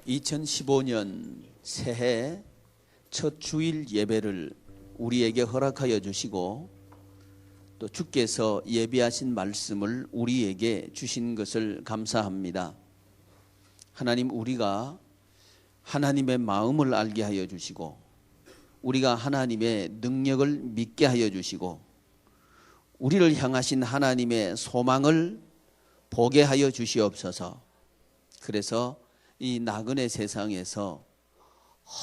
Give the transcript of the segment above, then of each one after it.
2015년 새해 첫 주일 예배를 우리에게 허락하여 주시고 또 주께서 예비하신 말씀을 우리에게 주신 것을 감사합니다. 하나님, 우리가 하나님의 마음을 알게 하여 주시고 우리가 하나님의 능력을 믿게 하여 주시고 우리를 향하신 하나님의 소망을 보게 하여 주시옵소서. 그래서 이 나그네 세상에서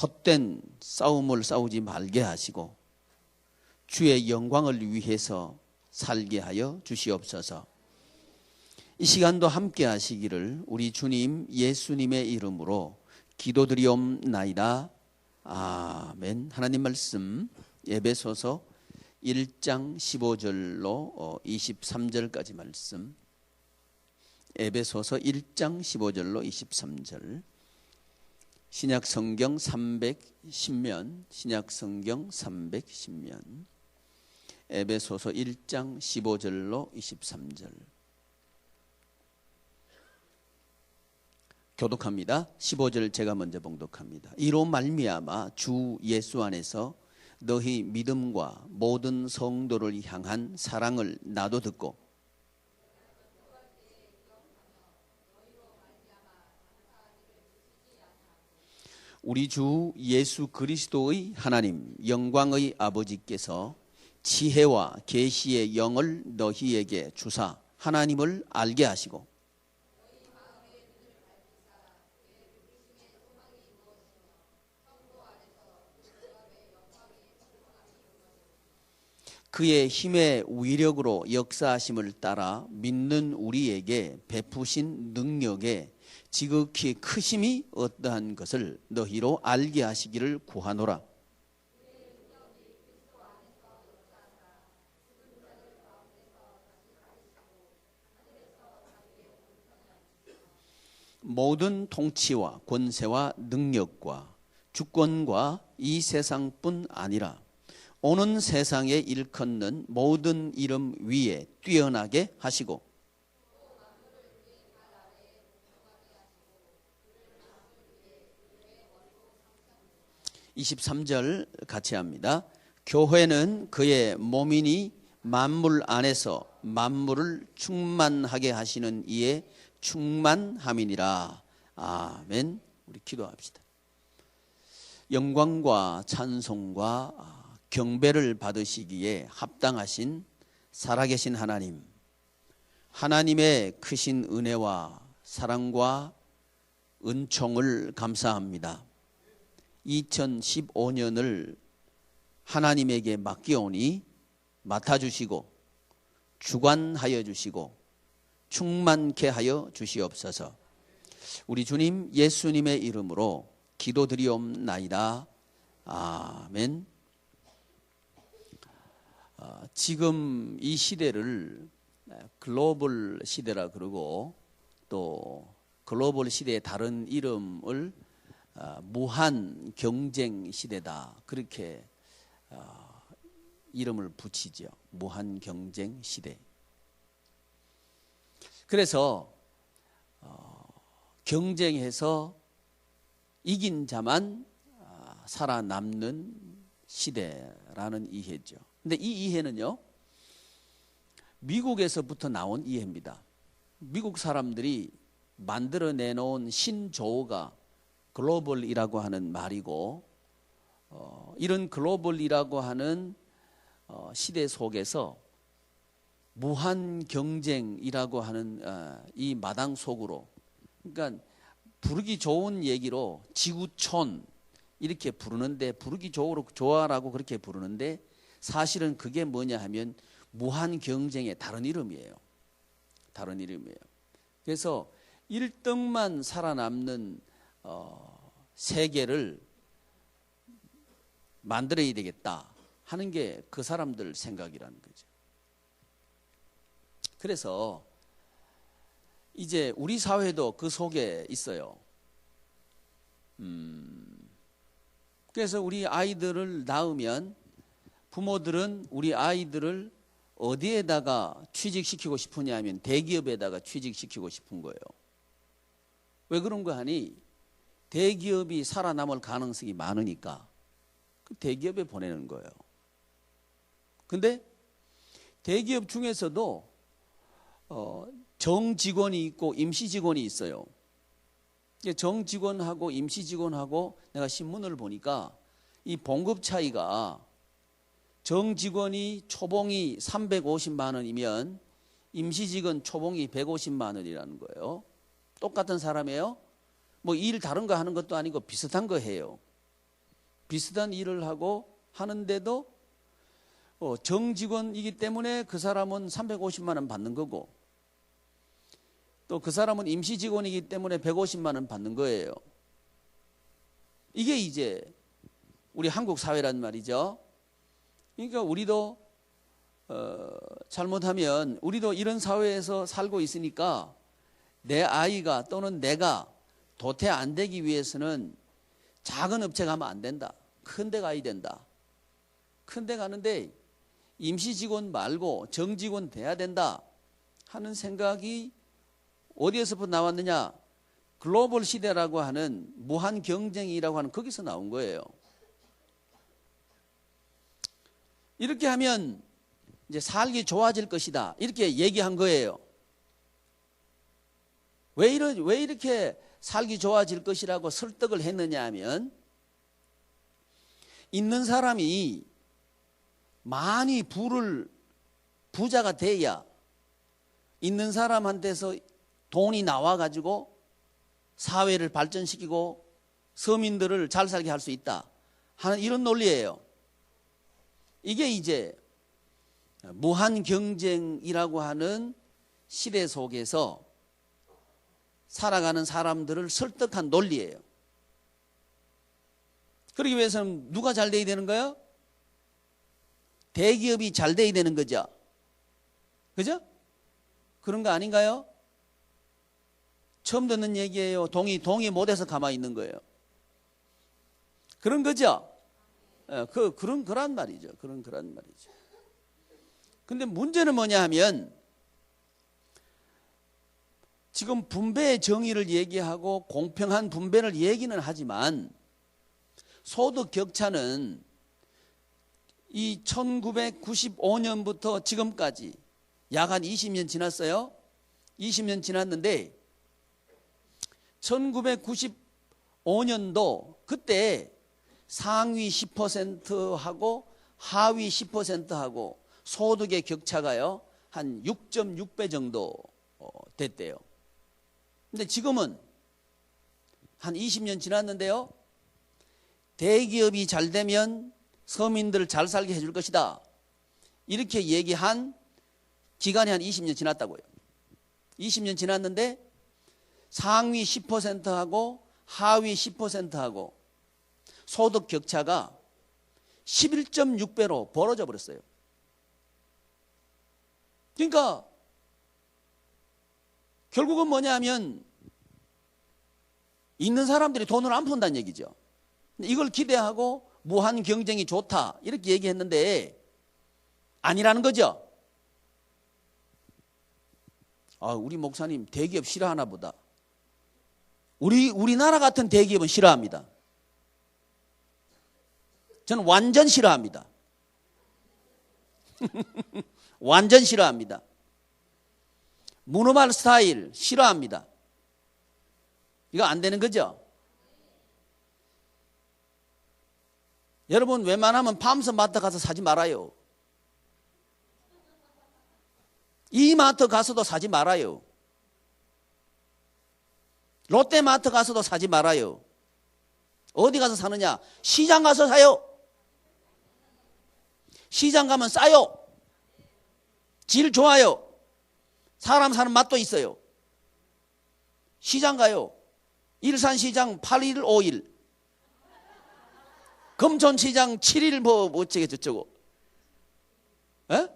헛된 싸움을 싸우지 말게 하시고 주의 영광을 위해서 살게 하여 주시옵소서. 이 시간도 함께 하시기를 우리 주님 예수님의 이름으로 기도드리옵나이다. 아멘. 하나님 말씀 에베소서 1장 15절로 23절까지 말씀. 에베소서 1장 15절로 23절. 신약성경 310면, 신약성경 310면. 에베소서 1장 15절로 23절. 교독합니다. 15절 제가 먼저 봉독합니다. 이로 말미암아 주 예수 안에서 너희 믿음과 모든 성도를 향한 사랑을 나도 듣고 우리 주 예수 그리스도의 하나님 영광의 아버지께서 지혜와 계시의 영을 너희에게 주사 하나님을 알게 하시고 그의 힘의 위력으로 역사하심을 따라 믿는 우리에게 베푸신 능력의 지극히 크심이 어떠한 것을 너희로 알게 하시기를 구하노라. 모든 통치와 권세와 능력과 주권과 이 세상뿐 아니라 오는 세상에 일컫는 모든 이름 위에 뛰어나게 하시고 23절 같이 합니다. 교회는 그의 몸이니 만물 안에서 만물을 충만하게 하시는 이의 충만함이니라. 아멘. 우리 기도합시다. 영광과 찬송과 경배를 받으시기에 합당하신 살아계신 하나님, 하나님의 크신 은혜와 사랑과 은총을 감사합니다. 2015년을 하나님에게 맡기오니 맡아주시고 주관하여 주시고 충만케 하여 주시옵소서. 우리 주님 예수님의 이름으로 기도드리옵나이다. 아멘. 지금 이 시대를 글로벌 시대라 그러고 또 글로벌 시대의 다른 이름을 무한 경쟁 시대다 그렇게 이름을 붙이죠. 무한 경쟁 시대. 그래서 경쟁해서 이긴 자만 살아남는 시대라는 이해죠. 근데 이 이해는요, 미국에서부터 나온 이해입니다. 미국 사람들이 만들어내놓은 신조어가 글로벌이라고 하는 말이고, 이런 글로벌이라고 하는 시대 속에서 무한 경쟁이라고 하는 이 마당 속으로, 그러니까 부르기 좋은 얘기로 지구촌 이렇게 부르는데, 부르기 좋아라고 그렇게 부르는데 사실은 그게 뭐냐 하면 무한 경쟁의 다른 이름이에요. 다른 이름이에요. 그래서 1등만 살아남는 세계를 만들어야 되겠다 하는 게 그 사람들 생각이라는 거죠. 그래서 이제 우리 사회도 그 속에 있어요. 그래서 우리 아이들을 낳으면 부모들은 우리 아이들을 어디에다가 취직시키고 싶으냐 하면 대기업에다가 취직시키고 싶은 거예요. 왜 그런가 하니 대기업이 살아남을 가능성이 많으니까 그 대기업에 보내는 거예요. 근데 대기업 중에서도 정직원이 있고 임시직원이 있어요. 정직원하고 임시직원하고 내가 신문을 보니까 이 봉급 차이가 정직원이 초봉이 350만 원이면 임시직원 초봉이 150만 원이라는 거예요. 똑같은 사람이에요. 뭐 일 다른 거 하는 것도 아니고 비슷한 거 해요. 비슷한 일을 하고 하는데도 정직원이기 때문에 그 사람은 350만 원 받는 거고 또 그 사람은 임시직원이기 때문에 150만 원 받는 거예요. 이게 이제 우리 한국 사회란 말이죠. 그러니까 우리도 잘못하면 우리도 이런 사회에서 살고 있으니까 내 아이가 또는 내가 도태 안 되기 위해서는 작은 업체 가면 안 된다. 큰 데 가야 된다. 큰 데 가는데 임시직원 말고 정직원 돼야 된다 하는 생각이 어디에서부터 나왔느냐? 글로벌 시대라고 하는 무한 경쟁이라고 하는 거기서 나온 거예요. 이렇게 하면 이제 살기 좋아질 것이다. 이렇게 얘기한 거예요. 왜 이렇게 살기 좋아질 것이라고 설득을 했느냐 하면 있는 사람이 많이 부자가 돼야 있는 사람한테서 돈이 나와가지고 사회를 발전시키고 서민들을 잘 살게 할 수 있다 하는 이런 논리예요. 이게 이제 무한 경쟁이라고 하는 시대 속에서 살아가는 사람들을 설득한 논리예요. 그러기 위해서는 누가 잘 돼야 되는 거예요? 대기업이 잘 돼야 되는 거죠. 그죠? 그런 거 아닌가요? 처음 듣는 얘기예요. 동의 못해서 가만히 있는 거예요. 그런 거죠. 그런 말이죠. 그런 말이죠. 근데 문제는 뭐냐 하면 지금 분배의 정의를 얘기하고 공평한 분배를 얘기는 하지만 소득 격차는 이 1995년부터 지금까지 약 한 20년 지났어요. 20년 지났는데 1995년도 그때 상위 10%하고 하위 10%하고 소득의 격차가요 한 6.6배 정도 됐대요. 근데 지금은 한 20년 지났는데요, 대기업이 잘 되면 서민들을 잘 살게 해줄 것이다 이렇게 얘기한 기간이 한 20년 지났다고요. 20년 지났는데 상위 10%하고 하위 10%하고 소득 격차가 11.6배로 벌어져 버렸어요. 그러니까 결국은 뭐냐 하면 있는 사람들이 돈을 안 푼다는 얘기죠. 이걸 기대하고 무한 경쟁이 좋다 이렇게 얘기했는데 아니라는 거죠. 우리 목사님 대기업 싫어하나 보다. 우리나라 같은 대기업은 싫어합니다. 저는 완전 싫어합니다. 완전 싫어합니다. 문어발 스타일 싫어합니다. 이거 안 되는 거죠? 여러분 웬만하면 팜스 마트 가서 사지 말아요. 이 마트 가서도 사지 말아요. 롯데마트 가서도 사지 말아요. 어디 가서 사느냐? 시장 가서 사요. 시장 가면 싸요. 질 좋아요. 사람 사는 맛도 있어요. 시장 가요. 일산시장 8일 5일, 금촌시장 7일 뭐 어쩌게 저쩌고. 에?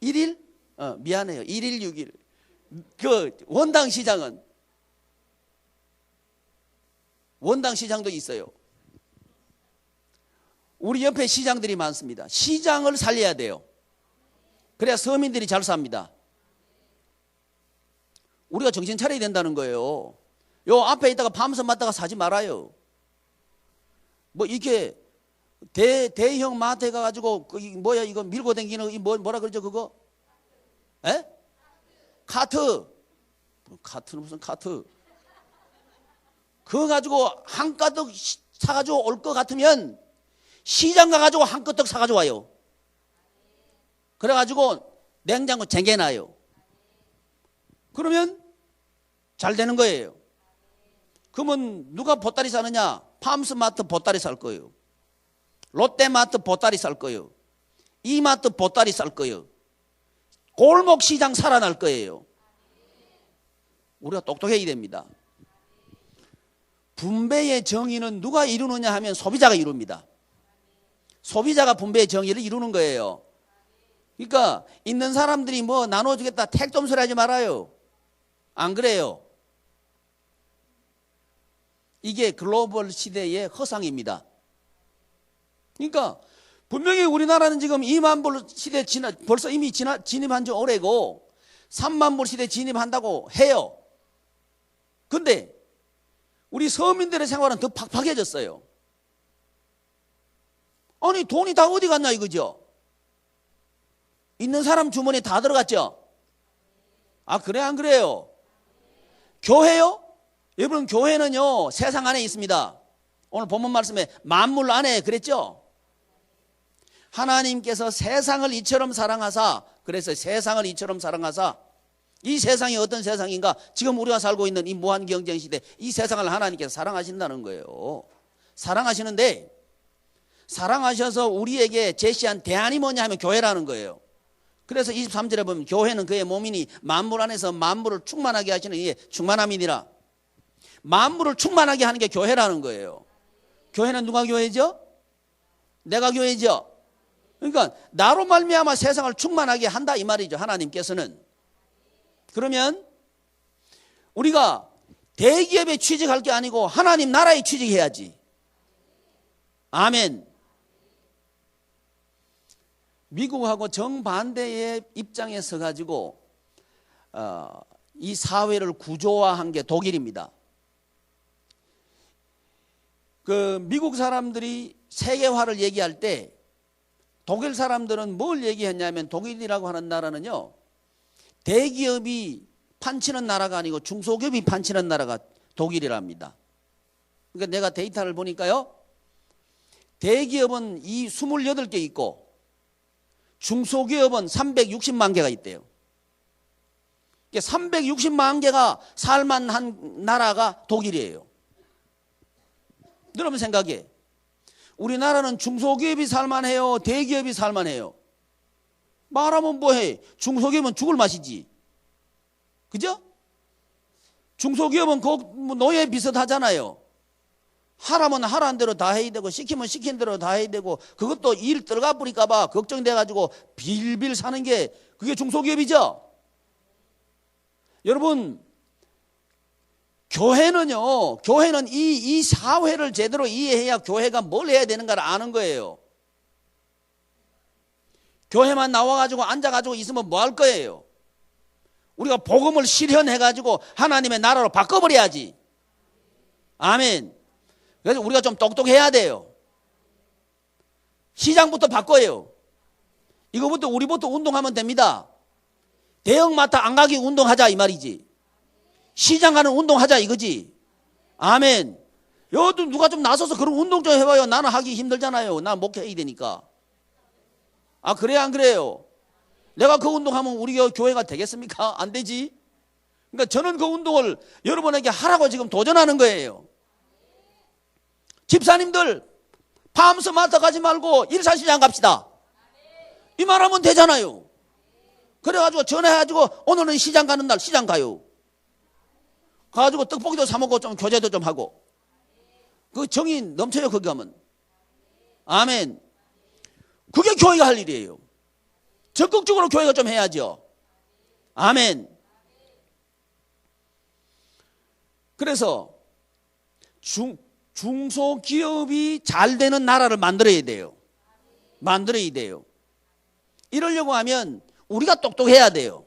1일? 미안해요. 1일 6일. 그 원당시장은 원당시장도 있어요. 우리 옆에 시장들이 많습니다. 시장을 살려야 돼요. 그래야 서민들이 잘 삽니다. 우리가 정신 차려야 된다는 거예요. 요 앞에 있다가 밤새 맞다가 사지 말아요. 뭐 이렇게 대형 마트에 가가지고 뭐야 이거 밀고 다니는 이 뭐라 그러죠 그거? 에? 카트. 카트는 무슨 카트? 그거 가지고 한 가득 사가지고 올 것 같으면 시장 가가지고 한 가득 사가지고 와요. 그래가지고 냉장고 쟁여놔요. 그러면 잘 되는 거예요. 그러면 누가 보따리 사느냐? 팜스마트 보따리 살 거예요. 롯데마트 보따리 살 거예요. 이마트 보따리 살 거예요. 골목 시장 살아날 거예요. 우리가 똑똑해야 됩니다. 분배의 정의는 누가 이루느냐 하면 소비자가 이룹니다. 소비자가 분배의 정의를 이루는 거예요. 그러니까 있는 사람들이 뭐 나눠주겠다 택도 소리 하지 말아요. 안 그래요? 이게 글로벌 시대의 허상입니다. 그러니까 분명히 우리나라는 지금 2만 불 시대 벌써 이미 진입한 지 오래고 3만 불 시대 진입한다고 해요. 근데 우리 서민들의 생활은 더 팍팍해졌어요. 아니 돈이 다 어디 갔나 이거죠? 있는 사람 주머니에 다 들어갔죠? 아 그래 안 그래요? 교회요? 여러분 교회는요 세상 안에 있습니다. 오늘 본문 말씀에 만물 안에 그랬죠? 하나님께서 세상을 이처럼 사랑하사, 그래서 세상을 이처럼 사랑하사, 이 세상이 어떤 세상인가? 지금 우리가 살고 있는 이 무한경쟁 시대, 이 세상을 하나님께서 사랑하신다는 거예요. 사랑하시는데 사랑하셔서 우리에게 제시한 대안이 뭐냐 하면 교회라는 거예요. 그래서 23절에 보면 교회는 그의 몸이니 만물 안에서 만물을 충만하게 하시는 이의 충만함이니라. 만물을 충만하게 하는 게 교회라는 거예요. 교회는 누가 교회죠? 내가 교회죠. 그러니까 나로 말미암아 세상을 충만하게 한다 이 말이죠. 하나님께서는. 그러면 우리가 대기업에 취직할 게 아니고 하나님 나라에 취직해야지. 아멘. 미국하고 정반대의 입장에 서가지고 이 사회를 구조화한 게 독일입니다. 그 미국 사람들이 세계화를 얘기할 때 독일 사람들은 뭘 얘기했냐면 독일이라고 하는 나라는요 대기업이 판치는 나라가 아니고 중소기업이 판치는 나라가 독일이랍니다. 그러니까 내가 데이터를 보니까요 대기업은 이 28개 있고 중소기업은 360만 개가 있대요. 360만 개가 살만한 나라가 독일이에요. 여러분 생각해. 우리나라는 중소기업이 살만해요? 대기업이 살만해요? 말하면 뭐해? 중소기업은 죽을 맛이지. 그죠? 중소기업은 노예 비슷하잖아요. 하라면 하라는 대로 다 해야 되고 시키면 시킨 대로 다 해야 되고 그것도 일 들어가 버릴까 봐 걱정돼가지고 빌빌 사는 게 그게 중소기업이죠. 여러분 교회는 이 사회를 제대로 이해해야 교회가 뭘 해야 되는가를 아는 거예요. 교회만 나와가지고 앉아가지고 있으면 뭐 할 거예요? 우리가 복음을 실현해가지고 하나님의 나라로 바꿔버려야지. 아멘. 그래서 우리가 좀 똑똑해야 돼요. 시장부터 바꿔요. 이거부터 우리부터 운동하면 됩니다. 대형마트 안 가기 운동하자 이 말이지. 시장 가는 운동하자 이거지. 아멘. 여도 누가 좀 나서서 그런 운동 좀 해봐요. 나는 하기 힘들잖아요. 나 목회해야 되니까. 아 그래요 안 그래요? 내가 그 운동하면 우리 교회가 되겠습니까? 안 되지. 그러니까 저는 그 운동을 여러분에게 하라고 지금 도전하는 거예요. 집사님들 팜스마트 가지 말고 일산시장 갑시다. 이 말하면 되잖아요. 그래가지고 전화해가지고 오늘은 시장 가는 날 시장 가요. 가가지고 떡볶이도 사 먹고 좀 교제도 좀 하고. 그 정이 넘쳐요 거기 가면. 아멘. 그게 교회가 할 일이에요. 적극적으로 교회가 좀 해야죠. 아멘. 그래서 중소기업이 잘 되는 나라를 만들어야 돼요. 만들어야 돼요. 이러려고 하면 우리가 똑똑해야 돼요.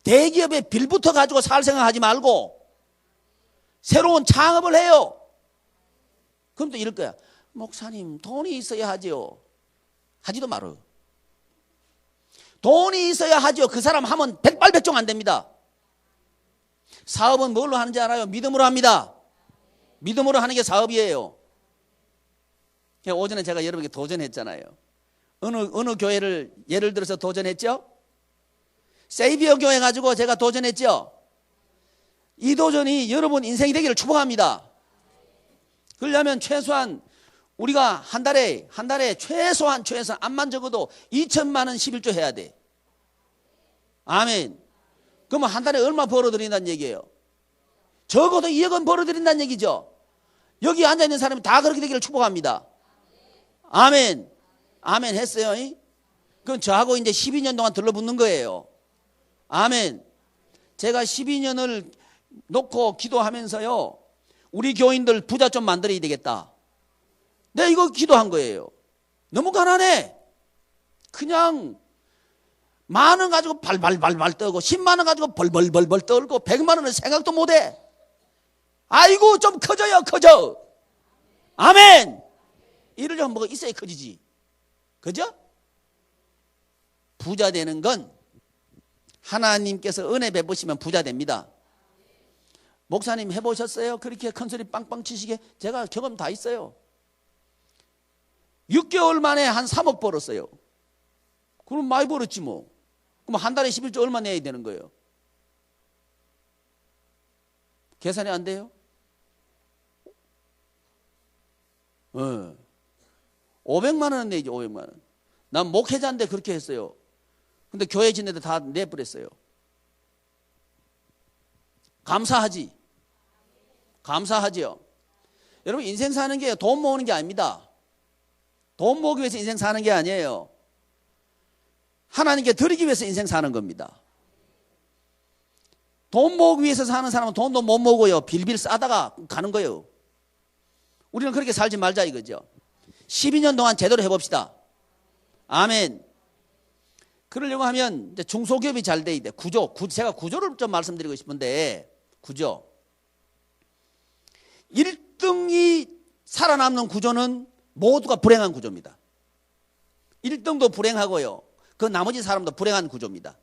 대기업에 빌붙어 가지고 살 생각하지 말고 새로운 창업을 해요. 그럼 또 이럴 거야. 목사님, 돈이 있어야 하지요. 하지도 말어. 돈이 있어야 하죠. 그 사람 하면 백발백중 안 됩니다. 사업은 뭘로 하는지 알아요? 믿음으로 합니다. 믿음으로 하는 게 사업이에요. 오전에 제가 여러분에게 도전했잖아요. 어느 교회를 예를 들어서 도전했죠? 세이비어 교회 가지고 제가 도전했죠? 이 도전이 여러분 인생이 되기를 축복합니다. 그러려면 최소한 우리가 한 달에 최소한 암만 적어도 2천만 원 11조 해야 돼. 아멘. 그러면 한 달에 얼마 벌어들인다는 얘기예요? 적어도 2억 원 벌어들인다는 얘기죠. 여기 앉아있는 사람이 다 그렇게 되기를 축복합니다. 아멘. 아멘 했어요. 그건 저하고 이제 12년 동안 들러붙는 거예요. 아멘. 제가 12년을 놓고 기도하면서요, 우리 교인들 부자 좀 만들어야 되겠다. 내가 이거 기도한 거예요. 너무 가난해. 그냥 만 원 가지고 발발발발 떨고 10만 원 가지고 벌벌벌벌 떨고 100만 원은 생각도 못해. 아이고 좀 커져요. 커져. 아멘. 이러려면 뭐가 있어야 커지지. 그죠? 부자 되는 건 하나님께서 은혜 베푸시면 부자 됩니다. 목사님 해보셨어요? 그렇게 큰 소리 빵빵 치시게? 제가 경험 다 있어요. 6개월 만에 한 3억 벌었어요. 그럼 많이 벌었지 뭐. 그럼 한 달에 11조 얼마 내야 되는 거예요? 계산이 안 돼요? 500만 원 내야지. 500만 원. 난 목회자인데 그렇게 했어요. 근데 교회 지내도 다 내버렸어요. 감사하지. 감사하지요. 여러분 인생 사는 게 돈 모으는 게 아닙니다. 돈 모으기 위해서 인생 사는 게 아니에요. 하나님께 드리기 위해서 인생 사는 겁니다. 돈 모으기 위해서 사는 사람은 돈도 못 모으고요. 빌빌 싸다가 가는 거예요. 우리는 그렇게 살지 말자 이거죠. 12년 동안 제대로 해봅시다. 아멘. 그러려고 하면 이제 중소기업이 잘 돼야 돼. 제가 구조를 좀 말씀드리고 싶은데, 구조. 1등이 살아남는 구조는 모두가 불행한 구조입니다. 1등도 불행하고요. 그 나머지 사람도 불행한 구조입니다.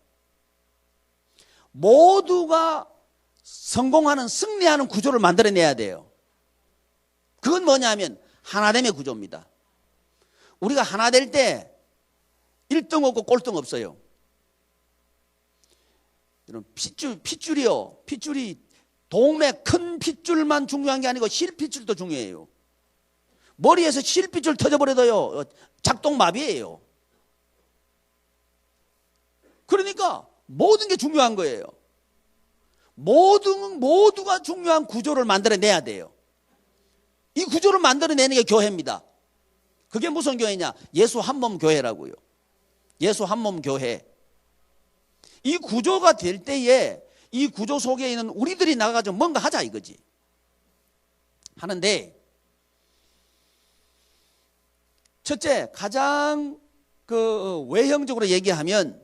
모두가 성공하는, 승리하는 구조를 만들어내야 돼요. 그건 뭐냐면 하나됨의 구조입니다. 우리가 하나 될 때 1등 없고 꼴등 없어요. 이런 핏줄이요. 핏줄이 동맥 큰 핏줄만 중요한 게 아니고 실핏줄도 중요해요. 머리에서 실핏줄 터져버려도요, 작동마비예요. 그러니까 모든 게 중요한 거예요. 모두가 중요한 구조를 만들어내야 돼요. 이 구조를 만들어내는 게 교회입니다. 그게 무슨 교회냐? 예수 한몸 교회라고요. 예수 한몸 교회. 이 구조가 될 때에 이 구조 속에 있는 우리들이 나가가지고 뭔가 하자 이거지. 하는데, 첫째, 가장 외형적으로 얘기하면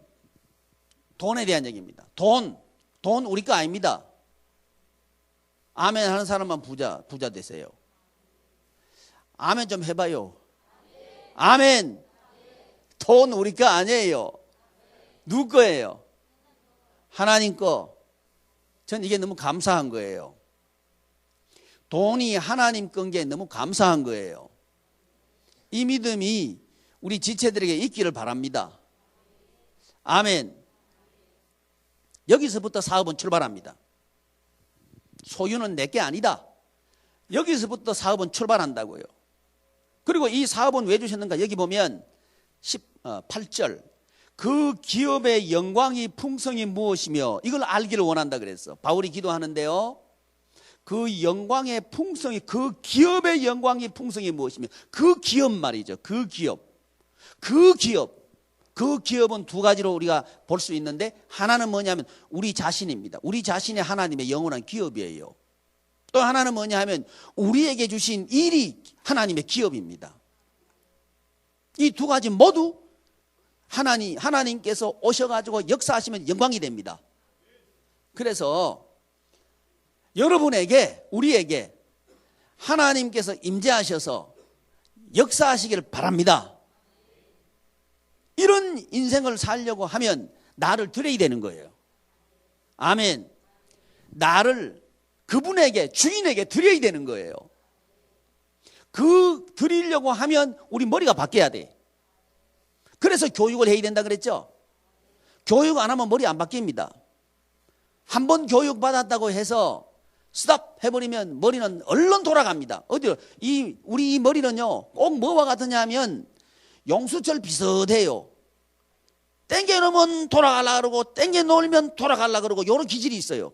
돈에 대한 얘기입니다. 돈 우리 거 아닙니다. 아멘 하는 사람만 부자 되세요. 아멘 좀 해봐요. 아멘. 돈 우리 거 아니에요. 누구 거예요? 하나님 거. 전 이게 너무 감사한 거예요. 돈이 하나님 건 게 너무 감사한 거예요. 이 믿음이 우리 지체들에게 있기를 바랍니다. 아멘. 여기서부터 사업은 출발합니다. 소유는 내게 아니다. 여기서부터 사업은 출발한다고요. 그리고 이 사업은 왜 주셨는가? 여기 보면 18절. 그 기업의 영광이 풍성이 무엇이며 이걸 알기를 원한다 그랬어. 바울이 기도하는데요. 그 영광의 풍성이, 그 기업의 영광이 풍성이 무엇이며, 그 기업 말이죠. 그 기업은 두 가지로 우리가 볼 수 있는데, 하나는 뭐냐면 우리 자신입니다. 우리 자신이 하나님의 영원한 기업이에요. 또 하나는 뭐냐 하면 우리에게 주신 일이 하나님의 기업입니다. 이 두 가지 모두 하나님께서 오셔가지고 역사하시면 영광이 됩니다. 그래서 여러분에게, 우리에게 하나님께서 임재하셔서 역사하시기를 바랍니다. 이런 인생을 살려고 하면 나를 드려야 되는 거예요. 아멘. 나를 그분에게, 주인에게 드려야 되는 거예요. 그 드리려고 하면 우리 머리가 바뀌어야 돼. 그래서 교육을 해야 된다 그랬죠. 교육 안 하면 머리 안 바뀝니다. 한 번 교육 받았다고 해서 스탑 해버리면 머리는 얼른 돌아갑니다. 어디요? 우리 이 머리는요, 꼭 뭐와 같으냐 하면 용수철 비슷해요. 땡겨 놓으면 돌아가려고 그러고 땡겨 놓으면 돌아가려고 그러고 이런 기질이 있어요.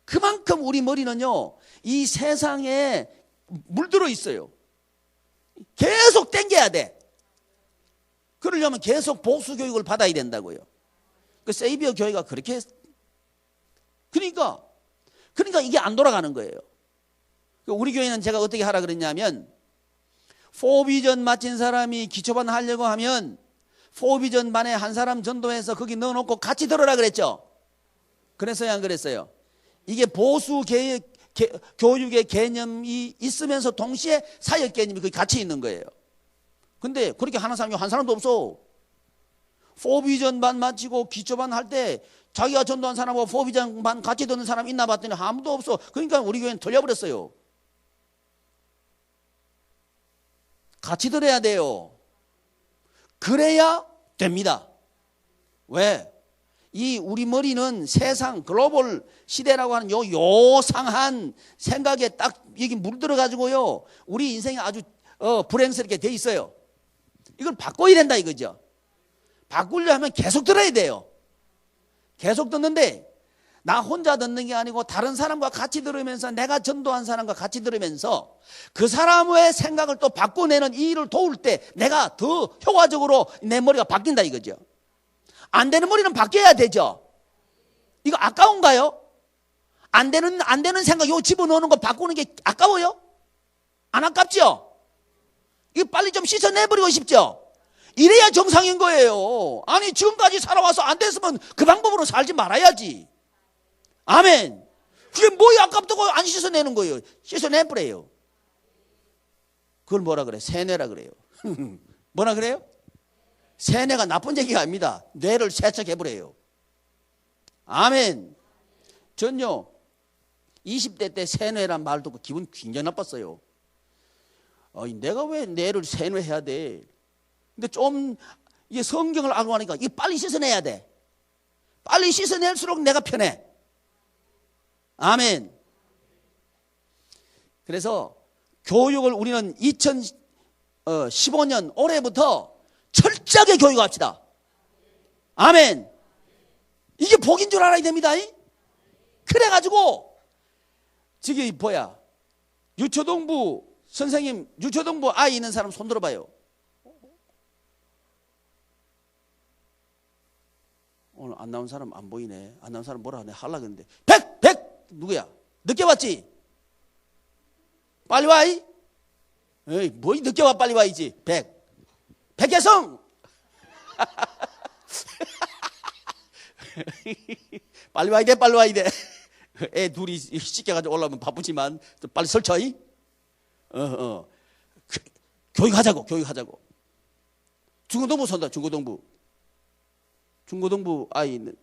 그만큼 우리 머리는요, 이 세상에 물들어 있어요. 계속 땡겨야 돼. 그러려면 계속 복수 교육을 받아야 된다고요. 그 세이비어 교회가 그렇게 그러니까 이게 안 돌아가는 거예요. 우리 교회는 제가 어떻게 하라 그랬냐면, 포비전 마친 사람이 기초반 하려고 하면 포비전 반에 한 사람 전도해서 거기 넣어놓고 같이 들어라 그랬죠. 그랬어요, 안 그랬어요? 이게 보수 교육의 개념이 있으면서 동시에 사역 개념이 거기 같이 있는 거예요. 근데 그렇게 하는 사람이 한 사람도 없어. 포비전 반 마치고 기초반 할 때 자기가 전도한 사람하고 포비전 반 같이 듣는 사람 있나 봤더니 아무도 없어. 그러니까 우리 교회는 돌려버렸어요. 같이 들어야 돼요. 그래야 됩니다. 왜? 이 우리 머리는 세상 글로벌 시대라고 하는 요 요상한 생각에 딱 여기 물들어 가지고요, 우리 인생이 아주 불행스럽게 돼 있어요. 이걸 바꿔야 된다 이거죠. 바꾸려 하면 계속 들어야 돼요. 계속 듣는데 나 혼자 듣는 게 아니고 다른 사람과 같이 들으면서, 내가 전도한 사람과 같이 들으면서 그 사람의 생각을 또 바꿔내는 이 일을 도울 때 내가 더 효과적으로 내 머리가 바뀐다 이거죠. 안 되는 머리는 바뀌어야 되죠. 이거 아까운가요? 안 되는 생각 요 집어넣는 거 바꾸는 게 아까워요? 안 아깝죠? 이거 빨리 좀 씻어내버리고 싶죠? 이래야 정상인 거예요. 아니 지금까지 살아와서 안 됐으면 그 방법으로 살지 말아야지. 아멘. 그게 뭐야 아깝다고 안 씻어내는 거예요. 씻어내버려요. 그걸 뭐라 그래? 세뇌라 그래요. 뭐라 그래요? 세뇌가 나쁜 얘기가 아닙니다. 뇌를 세척해버려요. 아멘. 전요 20대 때 세뇌란 말 듣고 기분 굉장히 나빴어요. 내가 왜 뇌를 세뇌해야 돼? 근데 좀 이게 성경을 알고 하니까 이게 빨리 씻어내야 돼. 빨리 씻어낼수록 내가 편해. 아멘. 그래서 교육을 우리는 2015년 올해부터 철저하게 교육합시다. 아멘. 이게 복인 줄 알아야 됩니다. 그래가지고 저기 뭐야, 유초동부 선생님, 유초동부 아이 있는 사람 손 들어봐요. 오늘 안 나온 사람 안 보이네. 안 나온 사람 뭐라 하네. 하려고 했는데 100 누구야? 늦게 왔지? 빨리 와. 에이, 뭐 늦게 와 빨리 와야지. 100개성 빨리 와야 돼. 빨리 와야 돼. 애 둘이 씻겨가지고 올라오면 바쁘지만 빨리 설쳐. 교육하자고. 중고등부 선다. 중고등부 아이는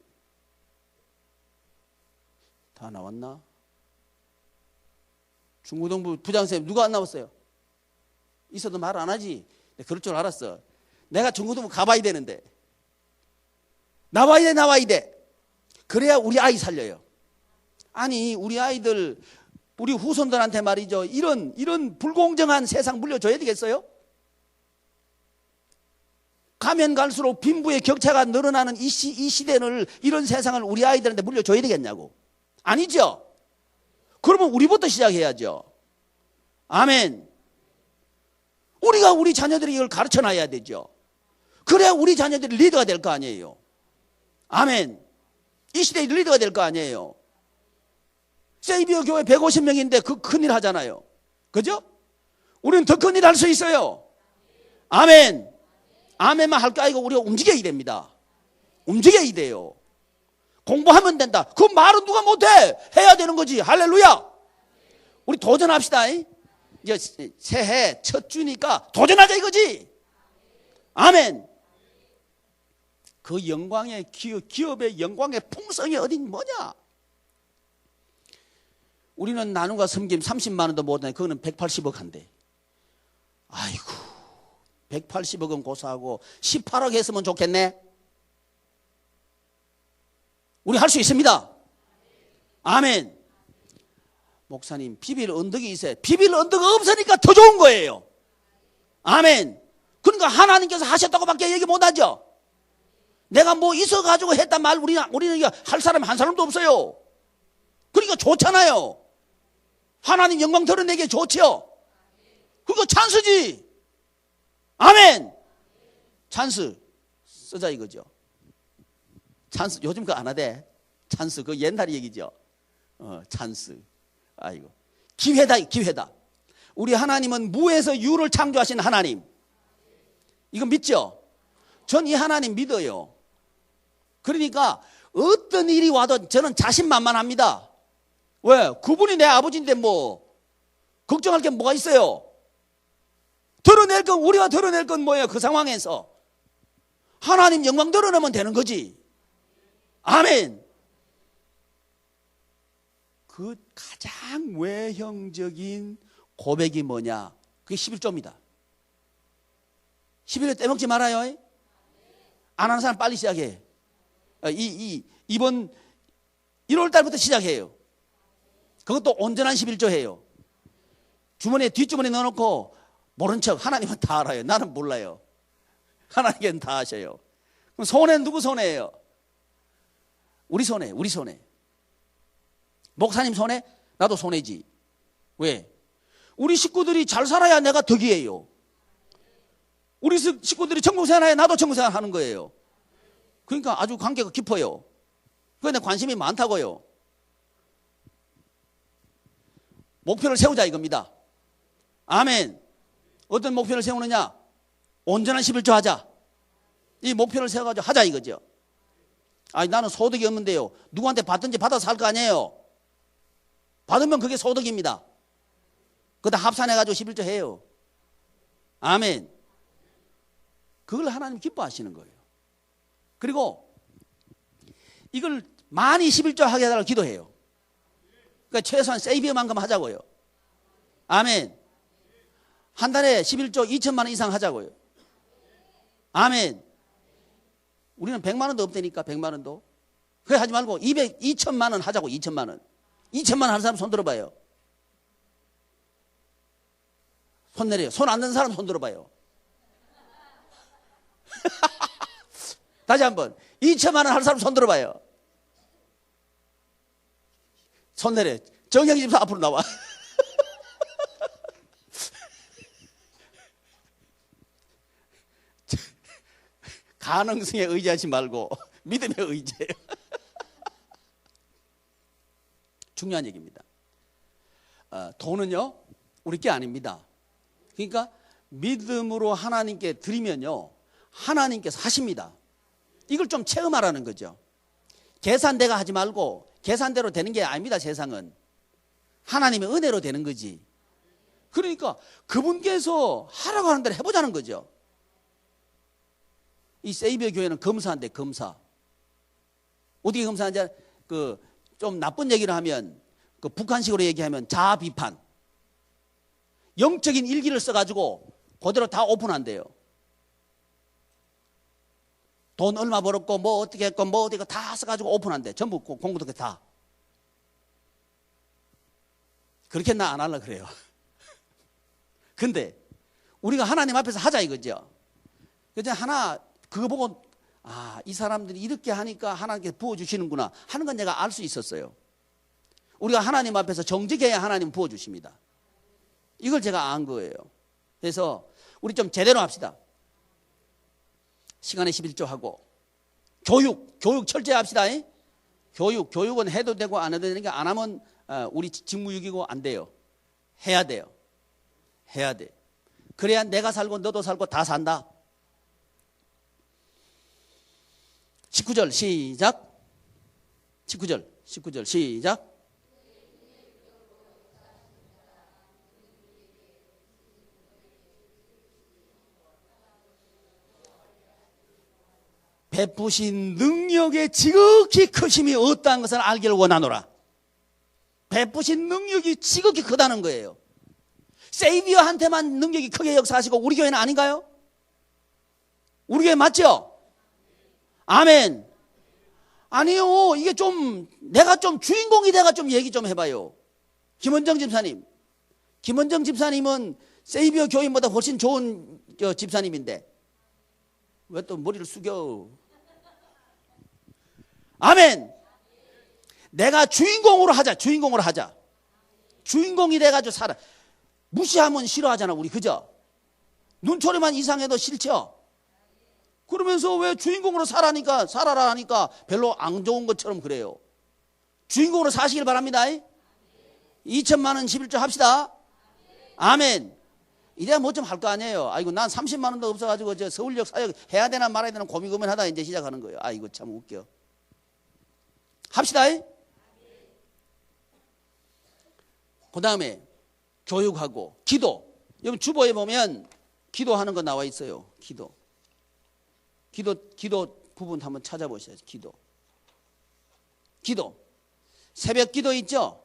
다 나왔나? 중고등부 부장선생님 누가 안 나왔어요? 있어도 말 안 하지. 그럴 줄 알았어. 내가 중고등부 가봐야 되는데. 나와야 돼. 그래야 우리 아이 살려요. 아니 우리 아이들, 우리 후손들한테 말이죠, 이런 불공정한 세상 물려줘야 되겠어요? 가면 갈수록 빈부의 격차가 늘어나는 이 시대를, 이런 세상을 우리 아이들한테 물려줘야 되겠냐고. 아니죠. 그러면 우리부터 시작해야죠. 아멘. 우리가 우리 자녀들이 이걸 가르쳐놔야 되죠. 그래야 우리 자녀들이 리더가 될 거 아니에요. 아멘. 이 시대의 리더가 될 거 아니에요. 세이비어 교회 150명인데 그 큰일 하잖아요. 그죠? 우리는 더 큰일 할 수 있어요. 아멘. 아멘만 할 거 아니고 우리가 움직여야 됩니다. 움직여야 돼요. 공부하면 된다. 그 말은 누가 못해? 해야 되는 거지. 할렐루야. 우리 도전합시다. 이제 새해 첫 주니까 도전하자 이거지. 아멘. 그 영광의 기업의 영광의 풍성이 어딘 뭐냐? 우리는 나눔과 섬김 30만 원도 못하네. 그거는 180억 한대. 아이고, 180억은 고사하고 18억 했으면 좋겠네. 우리 할 수 있습니다. 아멘. 목사님, 비빌 언덕이 있어요. 비빌 언덕 없으니까 더 좋은 거예요. 아멘. 그러니까 하나님께서 하셨다고밖에 얘기 못하죠. 내가 뭐 있어가지고 했단 말 우리는 할 사람 한 사람도 없어요. 그러니까 좋잖아요. 하나님 영광 드러내기 좋지요. 그거 찬스지. 아멘. 찬스 쓰자 이거죠. 찬스 요즘 그거 안 하대. 찬스 그 옛날 얘기죠. 찬스. 아이고 기회다 기회다. 우리 하나님은 무에서 유를 창조하신 하나님. 이거 믿죠? 전 이 하나님 믿어요. 그러니까 어떤 일이 와도 저는 자신만만합니다. 왜? 그분이 내 아버지인데 뭐 걱정할 게 뭐가 있어요? 드러낼 건 우리가 드러낼 건 뭐예요? 그 상황에서 하나님 영광 드러내면 되는 거지. 아멘. 그 가장 외형적인 고백이 뭐냐? 그게 11조입니다. 11조 떼먹지 말아요. 안 하는 사람 빨리 시작해. 이번 1월 달부터 시작해요. 그것도 온전한 11조 해요. 주머니에 뒷주머니에 넣어놓고 모른 척. 하나님은 다 알아요. 나는 몰라요. 하나님께는 다 아셔요. 그럼 손해는 누구 손해예요? 우리 손해. 우리 손해. 목사님 손해? 나도 손해지. 왜? 우리 식구들이 잘 살아야 내가 덕이에요. 우리 식구들이 천국생활 해야 나도 천국생활 하는 거예요. 그러니까 아주 관계가 깊어요. 그런데 관심이 많다고요. 목표를 세우자 이겁니다. 아멘. 어떤 목표를 세우느냐? 온전한 11조 하자. 이 목표를 세워가지고 하자 이거죠. 아니 나는 소득이 없는데요. 누구한테 받든지 받아서 살 거 아니에요. 받으면 그게 소득입니다. 그다 합산해가지고 11조 해요. 아멘. 그걸 하나님 기뻐하시는 거예요. 그리고 이걸 많이 11조 하게 해달라고 기도해요. 그러니까 최소한 세이비어만큼 하자고요. 아멘. 한 달에 11조 2천만 원 이상 하자고요. 아멘. 우리는 100만 원도 없다니까. 100만 원도. 그래 하지 말고 2천만 원 하자고. 2천만 원. 2천만 원 하는 사람 손 들어봐요. 손 내려요. 손 안 드는 사람 손 들어봐요. 다시 한번 2천만 원 하는 사람 손 들어봐요. 손 내려. 정영희 집사 앞으로 나와. 가능성에 의지하지 말고 믿음에 의지해요. 중요한 얘기입니다. 돈은요 우리 게 아닙니다. 그러니까 믿음으로 하나님께 드리면요 하나님께서 하십니다. 이걸 좀 체험하라는 거죠. 계산대가 하지 말고 계산대로 되는 게 아닙니다. 세상은 하나님의 은혜로 되는 거지. 그러니까 그분께서 하라고 하는 대로 해보자는 거죠. 이 세이비어 교회는 검사한대. 검사. 어떻게 검사하는지 좀 나쁜 얘기를 하면 그 북한식으로 얘기하면 자아 비판. 영적인 일기를 써가지고 그대로 다 오픈한대요. 돈 얼마 벌었고 뭐 어떻게 했고 뭐 어떻게 다 써가지고 오픈한대. 전부 공부도 다. 그렇게 나 안 하려고 그래요. 근데 우리가 하나님 앞에서 하자 이거죠. 그래서 하나 그거 보고 이 사람들이 이렇게 하니까 하나님께서 부어주시는구나 하는 건 내가 알 수 있었어요. 우리가 하나님 앞에서 정직해야 하나님 부어주십니다. 이걸 제가 안 거예요. 그래서 우리 좀 제대로 합시다. 시간에 11조 하고 교육 철저히 합시다. 교육은 해도 되고 안 해도 되는 게 안 하면 우리 직무유기고 안 돼요. 해야 돼요. 해야 돼. 그래야 내가 살고 너도 살고 다 산다. 19절 시작. 19절 시작. 베푸신 능력의 지극히 크심이 어떠한 것을 알기를 원하노라. 베푸신 능력이 지극히 크다는 거예요. 세이비어한테만 능력이 크게 역사하시고 우리 교회는 아닌가요? 우리 교회 맞죠? 아멘. 아니요, 이게 좀 내가 좀 주인공이 돼가 좀 얘기 좀 해봐요. 김원정 집사님은 세이비어 교인보다 훨씬 좋은 집사님인데 왜 또 머리를 숙여? 아멘. 내가 주인공으로 하자. 주인공이 돼가지고 살아. 무시하면 싫어하잖아 우리, 그죠? 눈초리만 이상해도 싫죠? 그러면서 왜 주인공으로 살아라 하니까 별로 안 좋은 것처럼 그래요. 주인공으로 사시길 바랍니다. 2천만 원 11조 합시다. 아멘. 이래야 뭐 좀 할 거 아니에요. 아이고 난 30만 원도 없어가지고 저 서울역 사역 해야 되나 말아야 되나 고민하다 이제 시작하는 거예요. 아이고 참 웃겨. 합시다. 그 다음에 교육하고 기도. 여러분 주보에 보면 기도하는 거 나와 있어요. 기도 부분 한번 찾아보셔야죠. 기도. 새벽 기도 있죠?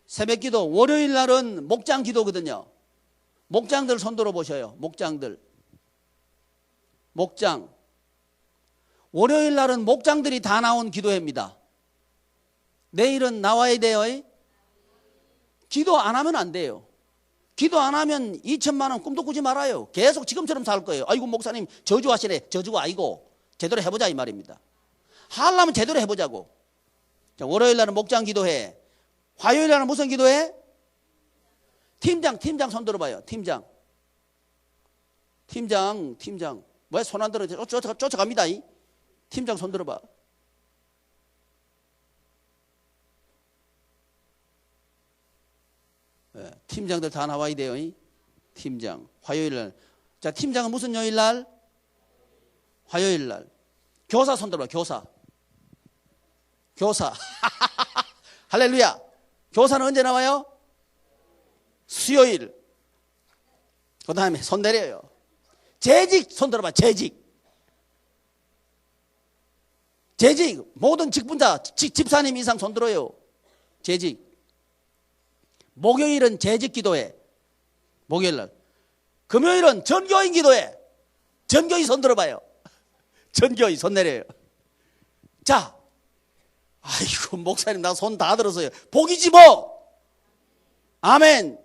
새벽 기도. 월요일 날은 목장 기도거든요. 목장들 손 들어 보셔요. 목장. 월요일 날은 목장들이 다 나온 기도회입니다. 내일은 나와야 돼요. 기도 안 하면 안 돼요. 기도 안 하면 2천만 원 꿈도 꾸지 말아요. 계속 지금처럼 살 거예요. 아이고 목사님 저주하시네. 저주가 아니고 제대로 해보자 이 말입니다. 하려면 제대로 해보자고. 자, 월요일 날은 목장 기도회. 화요일 날은 무슨 기도회? 팀장 손 들어봐요. 팀장. 왜 손 안 들어? 쫓아갑니다. 팀장 손 들어봐. 네, 팀장들 다 나와야 돼요. 팀장. 화요일 날. 자, 팀장은 무슨 요일 날? 화요일 날. 교사 손 들어봐. 교사. 할렐루야. 교사는 언제 나와요? 수요일. 그 다음에 손 내려요. 재직 손 들어봐. 재직. 모든 직분자 집사님 이상 손 들어요. 재직. 목요일은 재직 기도회. 목요일 날. 금요일은 전교인 기도회. 전교인 손 들어봐요. 전교인 손 내려요. 자, 아이고 목사님 나 손 다 들었어요. 복이지 뭐. 아멘.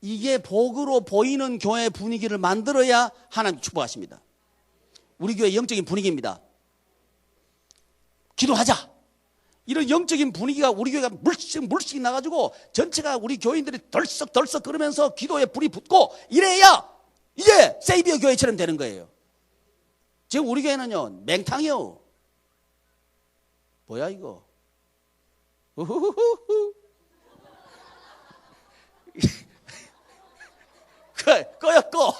이게 복으로 보이는 교회 분위기를 만들어야 하나님 축복하십니다. 우리 교회 영적인 분위기입니다. 기도하자. 이런 영적인 분위기가 우리 교회가 물씬 나가지고 전체가 우리 교인들이 덜썩 그러면서 기도에 불이 붙고 이래야 이게 세이비어 교회처럼 되는 거예요. 지금 우리 교회는요 맹탕이요. 뭐야 이거? 우후후후. 꺼.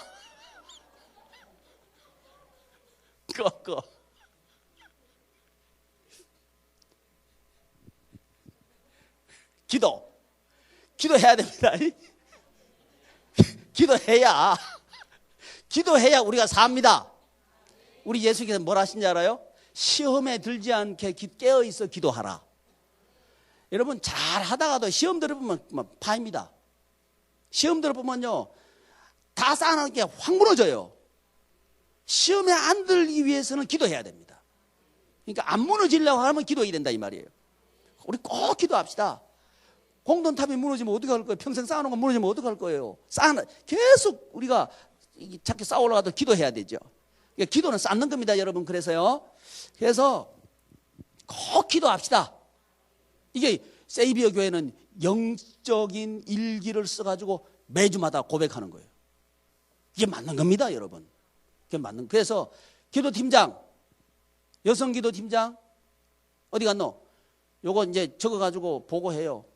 기도해야 됩니다. 기도해야 우리가 삽니다. 우리 예수께서 뭘 하신지 알아요? 시험에 들지 않게 깨어있어 기도하라. 여러분 잘 하다가도 시험 들어보면 파입니다. 시험 들어보면요 다 쌓아놓은 게 확 무너져요. 시험에 안 들기 위해서는 기도해야 됩니다. 그러니까 안 무너지려고 하면 기도해야 된다 이 말이에요. 우리 꼭 기도합시다. 공돈탑이 무너지면 어떻게 할 거예요? 평생 쌓아놓은 거 무너지면 어떻게 할 거예요? 계속 우리가 자꾸 쌓아 올라가도 기도해야 되죠. 그러니까 기도는 쌓는 겁니다 여러분. 그래서 꼭 기도합시다. 이게 세이비어 교회는 영적인 일기를 써가지고 매주마다 고백하는 거예요. 이게 맞는 겁니다 여러분. 그래서 기도팀장, 여성기도팀장 어디 갔노? 요거 이제 적어가지고 보고해요.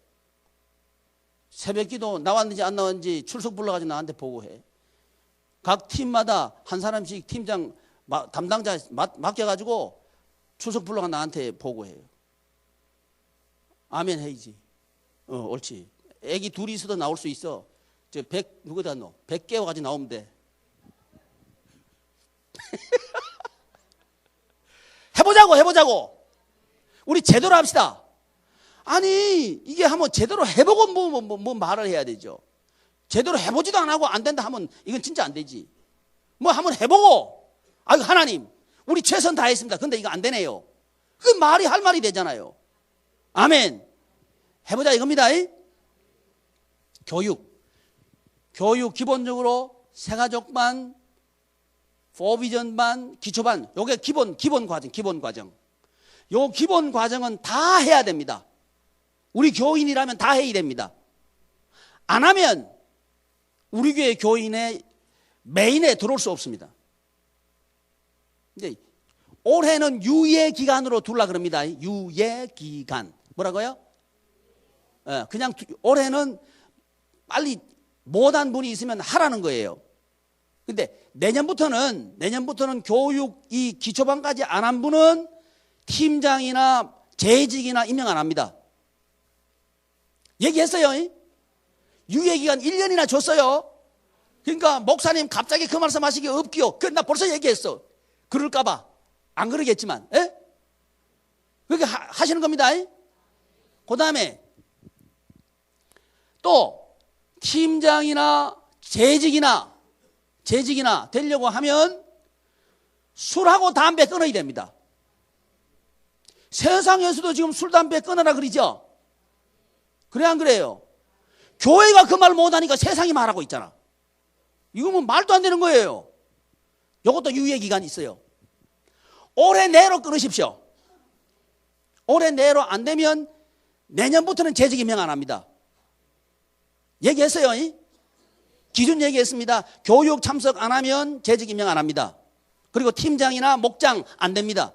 새벽기도 나왔는지 안 나왔는지 출석 불러가지고 나한테 보고해. 각 팀마다 한 사람씩 팀장 담당자 맡겨가지고 출석 불러가 나한테 보고해요. 아멘 해야지. 옳지. 애기 둘이 있어도 나올 수 있어. 저 100, 누구다 너? 100개와 같이 나오면 돼. 해보자고. 우리 제대로 합시다. 아니, 이게 한번 제대로 해보고 뭐 말을 해야 되죠. 제대로 해보지도 안 하고 안 된다 하면 이건 진짜 안 되지. 뭐 한번 해보고, 아유, 하나님, 우리 최선 다했습니다. 근데 이거 안 되네요. 그 말이 할 말이 되잖아요. 아멘. 해보자 이겁니다. 교육 기본적으로 새가족반, 포비전반, 기초반, 요게 기본 과정. 요 기본 과정은 다 해야 됩니다. 우리 교인이라면 다 해야 됩니다. 안 하면 우리 교회 교인의 메인에 들어올 수 없습니다. 이제 올해는 유예 기간으로 둘라 그럽니다. 유예 기간. 뭐라고요? 그냥 올해는 빨리 못한 분이 있으면 하라는 거예요. 근데 내년부터는 교육 이 기초반까지 안 한 분은 팀장이나 재직이나 임명 안 합니다. 얘기했어요. 유예기간 1년이나 줬어요. 그러니까 목사님 갑자기 그 말씀 하시기 없기요. 나 벌써 얘기했어. 그럴까봐. 안 그러겠지만. 그렇게 하시는 겁니다. 그 다음에 또 팀장이나 재직이나 되려고 하면 술하고 담배 끊어야 됩니다. 세상에서도 지금 술, 담배 끊어라 그러죠? 그래 안 그래요? 교회가 그 말 못하니까 세상이 말하고 있잖아. 이거 뭐 말도 안 되는 거예요. 이것도 유예기간이 있어요. 올해 내로 끊으십시오. 올해 내로 안 되면 내년부터는 재직 임명 안 합니다. 얘기했어요. 기준 얘기했습니다. 교육 참석 안 하면 재직 임명 안 합니다. 그리고 팀장이나 목장 안 됩니다.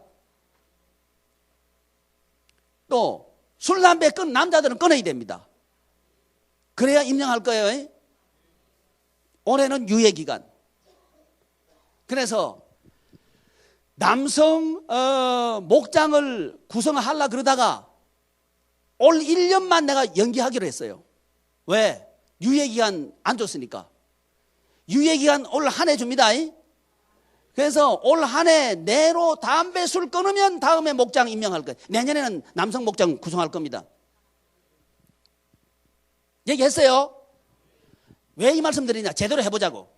또 술, 담배 남자들은 끊어야 됩니다. 그래야 임명할 거예요. 올해는 유예기간. 그래서 남성 목장을 구성하려고 그러다가 올 1년만 내가 연기하기로 했어요. 왜? 유예기간 안 줬으니까. 유예기간 올 한 해 줍니다. 그래서 올 한 해 내로 담배 술 끊으면 다음에 목장 임명할 거예요. 내년에는 남성 목장 구성할 겁니다. 얘기했어요. 왜 이 말씀 드리냐? 제대로 해보자고.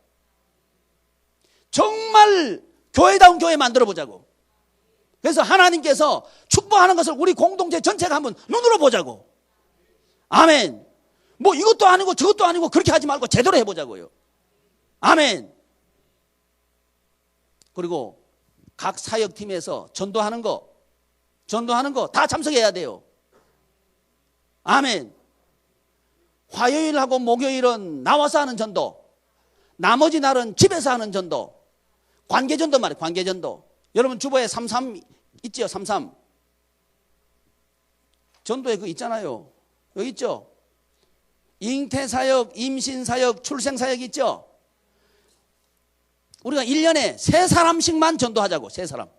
정말 교회다운 교회 만들어 보자고. 그래서 하나님께서 축복하는 것을 우리 공동체 전체가 한번 눈으로 보자고. 아멘. 뭐 이것도 아니고 저것도 아니고 그렇게 하지 말고 제대로 해보자고요. 아멘. 그리고 각 사역팀에서 전도하는 거 다 참석해야 돼요. 아멘. 화요일하고 목요일은 나와서 하는 전도, 나머지 날은 집에서 하는 전도, 관계전도 말이에요. 관계전도. 여러분 주보에 33 있죠? 33 전도에 그거 있잖아요. 여기 있죠? 잉태사역, 임신사역, 출생사역 있죠? 우리가 1년에 3사람씩만 전도하자고. 3사람.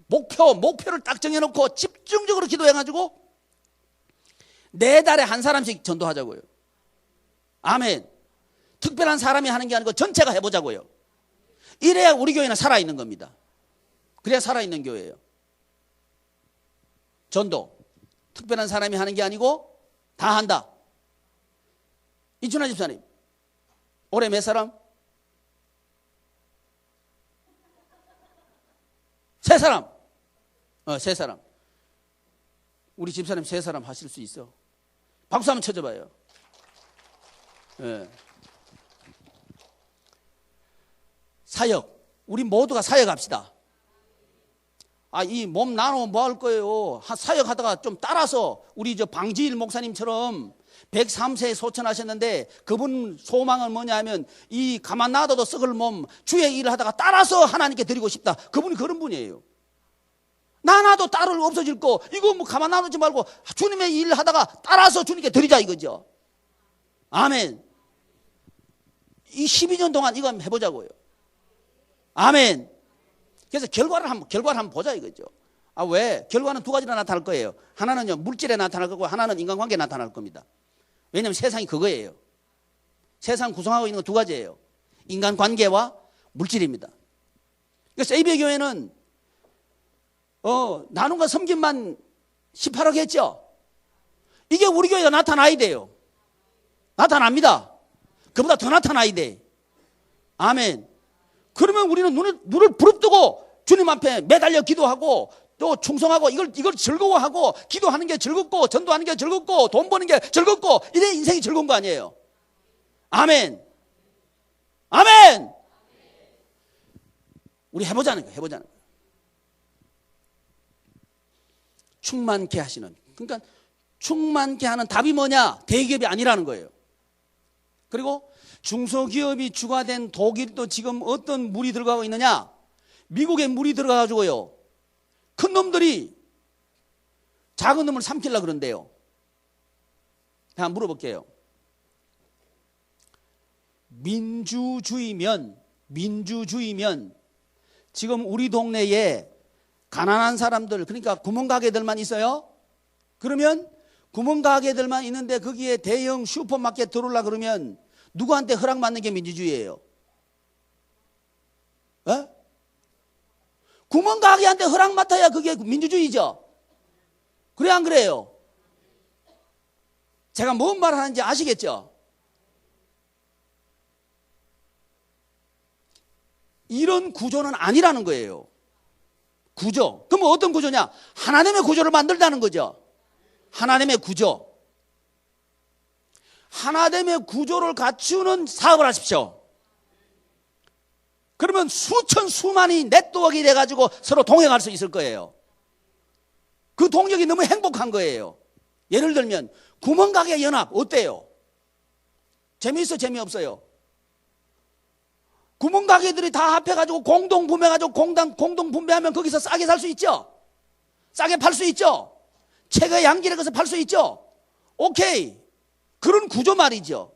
목표를 딱 정해놓고 집중적으로 기도해가지고 4달에 1사람씩 전도하자고요. 아멘. 특별한 사람이 하는 게 아니고 전체가 해보자고요. 이래야 우리 교회는 살아있는 겁니다. 그래야 살아있는 교회예요. 전도 특별한 사람이 하는 게 아니고 다 한다. 이춘하 집사님 올해 몇 사람? 3사람. 3사람. 우리 집사님 3사람 하실 수 있어. 박수 한번 쳐줘봐요. 사역. 우리 모두가 사역합시다. 이 몸 나누면 뭐 할 거예요? 사역하다가 좀 따라서 우리 저 방지일 목사님처럼 103세에 소천하셨는데 그분 소망은 뭐냐면 이 가만 놔둬도 썩을 몸 주의 일을 하다가 따라서 하나님께 드리고 싶다. 그분이 그런 분이에요. 나도 따를 없어질 거 이거 뭐 가만 놔두지 말고 주님의 일을 하다가 따라서 주님께 드리자 이거죠. 아멘. 이 12년 동안 이거 한번 해보자고요. 아멘. 그래서 결과를 한번 보자 이거죠. 아, 왜? 결과는 두 가지로 나타날 거예요. 하나는요, 물질에 나타날 거고 하나는 인간관계에 나타날 겁니다. 왜냐하면 세상이 그거예요. 세상 구성하고 있는 건 두 가지예요. 인간관계와 물질입니다. 그래서 세이비의 교회는 나눔과 섬김만 18억 했죠. 이게 우리 교회가 나타나야 돼요. 나타납니다. 그보다 더 나타나야 돼. 아멘. 그러면 우리는 눈을 부릅뜨고 주님 앞에 매달려 기도하고 또 충성하고 이걸 즐거워하고 기도하는 게 즐겁고 전도하는 게 즐겁고 돈 버는 게 즐겁고 이래 인생이 즐거운 거 아니에요. 아멘. 아멘. 우리 해보자는 거예요. 해보자는 거예요. 충만케 하시는. 그러니까 충만케 하는 답이 뭐냐? 대기업이 아니라는 거예요. 그리고 중소기업이 주가 된 독일도 지금 어떤 물이 들어가고 있느냐? 미국에 물이 들어가가지고요. 큰 놈들이 작은 놈을 삼키려고 그런대요. 한번 물어볼게요. 민주주의면 지금 우리 동네에 가난한 사람들, 그러니까 구멍가게들만 있어요. 그러면 구멍가게들만 있는데 거기에 대형 슈퍼마켓 들어오려고 그러면 누구한테 허락받는 게 민주주의예요? 에? 구멍가게한테 허락 맡아야 그게 민주주의죠. 그래 안 그래요? 제가 뭔 말 하는지 아시겠죠? 이런 구조는 아니라는 거예요. 구조. 그럼 어떤 구조냐? 하나님의 구조를 만들자는 거죠. 하나님의 구조. 하나님의 구조를 갖추는 사업을 하십시오. 그러면 수만이 네트워크가 돼가지고 서로 동행할 수 있을 거예요. 그 동력이 너무 행복한 거예요. 예를 들면 구멍가게 연합 어때요? 재미있어 재미없어요? 구멍가게들이 다 합해가지고 공동분배해가지고 공동분배하면 거기서 싸게 살 수 있죠? 싸게 팔 수 있죠? 최고의 양질의 것을 팔 수 있죠? 오케이. 그런 구조 말이죠.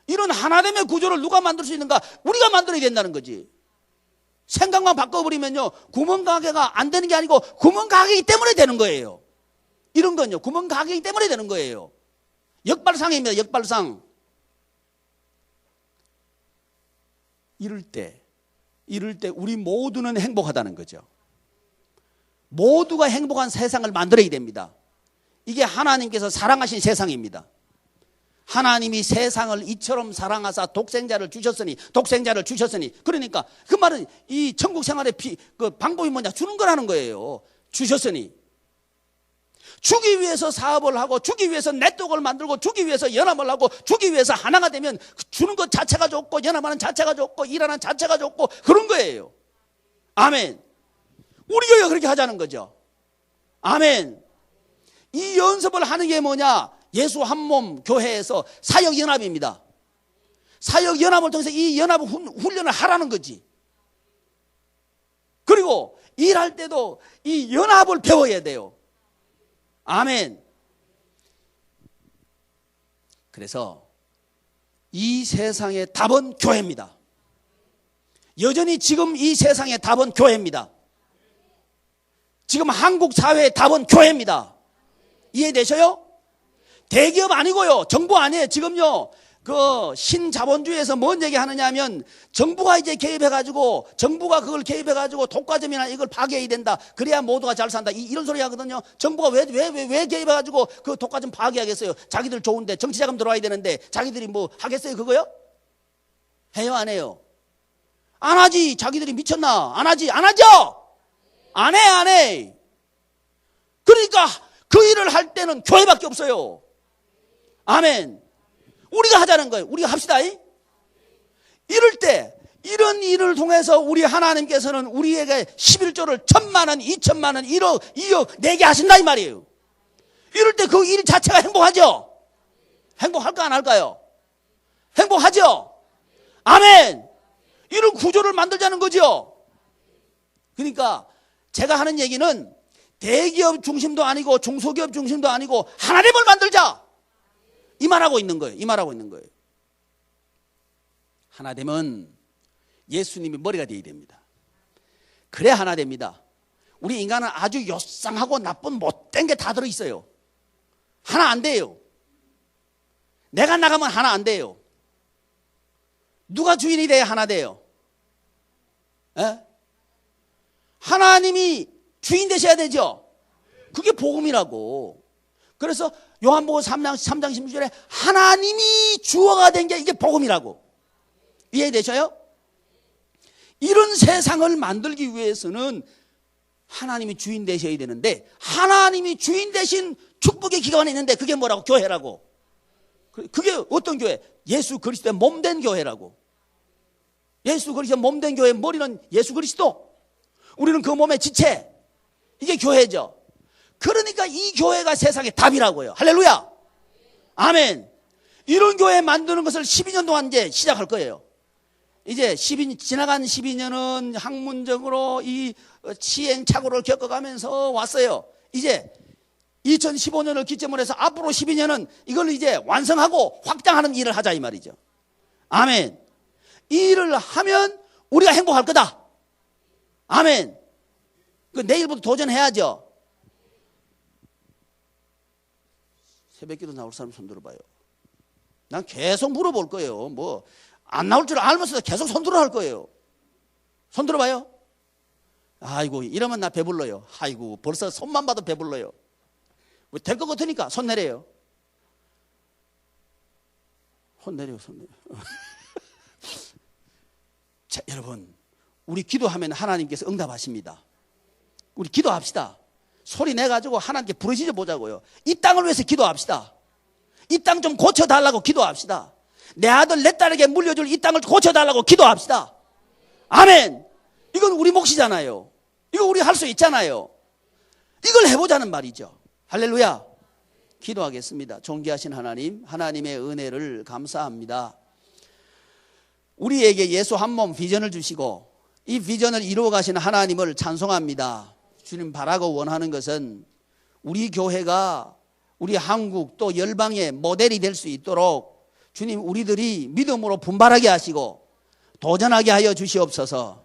이런 하나됨의 구조를 누가 만들 수 있는가? 우리가 만들어야 된다는 거지. 생각만 바꿔버리면요, 구멍가게가 안 되는 게 아니고 구멍가게이기 때문에 되는 거예요. 이런 건요, 구멍가게이기 때문에 되는 거예요. 역발상입니다. 역발상. 이럴 때 우리 모두는 행복하다는 거죠. 모두가 행복한 세상을 만들어야 됩니다. 이게 하나님께서 사랑하신 세상입니다. 하나님이 세상을 이처럼 사랑하사 독생자를 주셨으니 그러니까 그 말은 이 천국 생활의 그 방법이 뭐냐? 주는 거라는 거예요. 주셨으니 주기 위해서 사업을 하고 주기 위해서 네트워크를 만들고 주기 위해서 연합을 하고 주기 위해서 하나가 되면 주는 것 자체가 좋고 연합하는 자체가 좋고 일하는 자체가 좋고 그런 거예요. 아멘. 우리 교회가 그렇게 하자는 거죠. 아멘. 이 연습을 하는 게 뭐냐? 예수 한 몸 교회에서 사역연합입니다. 사역연합을 통해서 이 연합 훈련을 하라는 거지. 그리고 일할 때도 이 연합을 배워야 돼요. 아멘. 그래서 이 세상의 답은 교회입니다. 여전히 지금 이 세상의 답은 교회입니다. 지금 한국 사회의 답은 교회입니다. 이해되셔요? 대기업 아니고요. 정부 아니에요. 지금요. 그 신자본주의에서 뭔 얘기 하느냐 하면 정부가 이제 개입해가지고 정부가 그걸 개입해가지고 독과점이나 이걸 파괴해야 된다. 그래야 모두가 잘 산다. 이런 소리 하거든요. 정부가 왜 개입해가지고 그 독과점 파괴하겠어요? 자기들 좋은데 정치자금 들어와야 되는데 자기들이 뭐 하겠어요? 그거요? 해요? 안 해요? 안 하지. 자기들이 미쳤나? 안 하지. 안 하죠? 안 해. 안 해. 그러니까 그 일을 할 때는 교회밖에 없어요. 아멘. 우리가 하자는 거예요. 우리가 합시다. 이럴 때 이런 일을 통해서 우리 하나님께서는 우리에게 11조를 1,000만 원, 2,000만 원, 1억, 2억 내게 하신다 이 말이에요. 이럴 때 그 일 자체가 행복하죠? 행복할까 안 할까요? 행복하죠? 아멘. 이런 구조를 만들자는 거죠. 그러니까 제가 하는 얘기는 대기업 중심도 아니고 중소기업 중심도 아니고 하나님을 만들자. 이 말하고 있는 거예요. 이 말하고 있는 거예요. 하나 되면 예수님이 머리가 되어야 됩니다. 그래 하나 됩니다. 우리 인간은 아주 요상하고 나쁜 못된 게 다 들어있어요. 하나 안 돼요. 내가 나가면 하나 안 돼요. 누가 주인이 돼야 하나 돼요? 에? 하나님이 주인 되셔야 되죠. 그게 복음이라고. 그래서 요한복음 3장 16절에 하나님이 주어가 된 게 이게 복음이라고. 이해되셔요? 이런 세상을 만들기 위해서는 하나님이 주인 되셔야 되는데, 하나님이 주인 되신 축복의 기관이 있는데 그게 뭐라고? 교회라고. 그게 어떤 교회? 예수 그리스도의 몸된 교회라고. 예수 그리스도의 몸된 교회의 머리는 예수 그리스도, 우리는 그 몸의 지체, 이게 교회죠. 그러니까 이 교회가 세상의 답이라고요. 할렐루야, 아멘. 이런 교회 만드는 것을 12년 동안 이제 시작할 거예요. 이제 지나간 12년은 학문적으로 이 시행착오를 겪어가면서 왔어요. 이제 2015년을 기점으로 해서 앞으로 12년은 이걸 이제 완성하고 확장하는 일을 하자 이 말이죠. 아멘. 이 일을 하면 우리가 행복할 거다. 아멘. 그 내일부터 도전해야죠. 새벽기도 나올 사람 손 들어봐요. 난 계속 물어볼 거예요. 뭐 안 나올 줄 알면서도 계속 손 들어 할 거예요. 손 들어봐요. 아이고 이러면 나 배불러요. 아이고 벌써 손만 봐도 배불러요. 될 것 같으니까 손 내려요. 손 내려요. 손 내려. 자, 여러분, 우리 기도하면 하나님께서 응답하십니다. 우리 기도합시다. 소리 내가지고 하나님께 부르짖어 보자고요. 이 땅을 위해서 기도합시다. 이 땅 좀 고쳐달라고 기도합시다. 내 아들 내 딸에게 물려줄 이 땅을 고쳐달라고 기도합시다. 아멘. 이건 우리 몫이잖아요. 이거 우리 할 수 있잖아요. 이걸 해보자는 말이죠. 할렐루야. 기도하겠습니다. 존귀하신 하나님, 하나님의 은혜를 감사합니다. 우리에게 예수 한 몸 비전을 주시고 이 비전을 이루어 가시는 하나님을 찬송합니다. 주님, 바라고 원하는 것은 우리 교회가 우리 한국 또 열방의 모델이 될 수 있도록 주님, 우리들이 믿음으로 분발하게 하시고 도전하게 하여 주시옵소서.